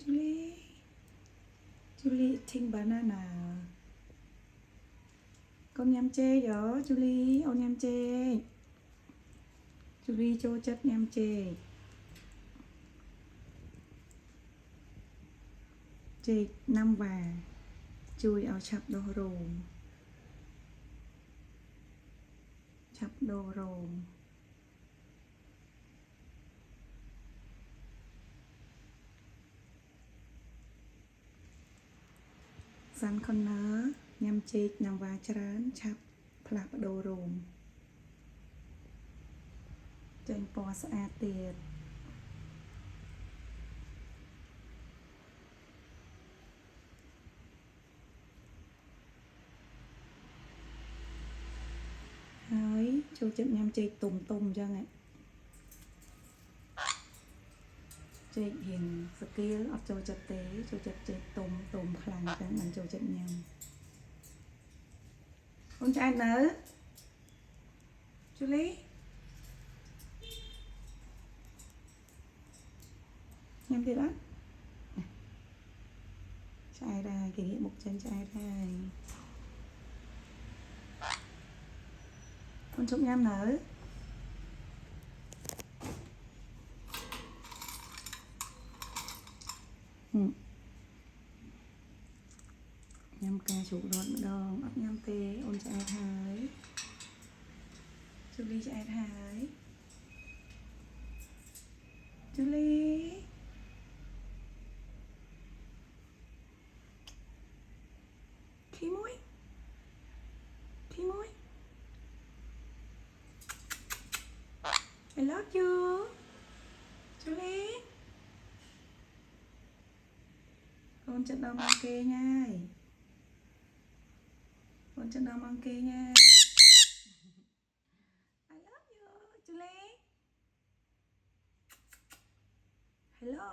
Julie. Julie eating banana. Con nhâm chê đó, Julie, ôn nhâm chê. Julie cho chất nhâm chê. Chê năm và chui ao chập đồ rồm. Chập đồ rồm. Săn con nớ, nhâm chê năm và trán chập plap đồ rồm. Chênh bò xa tiệt.ហើយចូលចិត្តញ៉ាំចេកទុំអញ្ចឹងចេករៀងស្គៀលអត់ចូលចិត្តទេចូលចិត្តចេកទុំខ្លាំងតែមិនចូលចិត្តញ៉ាំអូនឆ្អែតនៅជូលីញ៉ាំទៀតអត់ឆ្អែតហើយគេងាកមុខចេញឆ្អែតហើយអូនជប់ញ៉ាំនៅញ៉ាំការជ្រូករត់ម្ដងអត់ញ៉ាំទេអូនឆ្អែតហើយជូលីឆ្អែតហើយជូលីធីមួយI love you ជូលីអូនចិត្តដល់មកគេញ៉ាយអូនចិត្តដល់មកគេញ៉ាយ I love you ជូលី Hello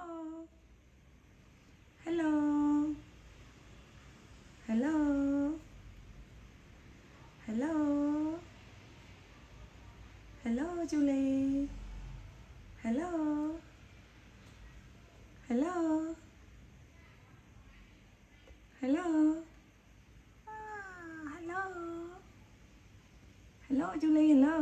Hello Hello Hello Hello Julie Hello Hello Hello Hello Hello Julie hello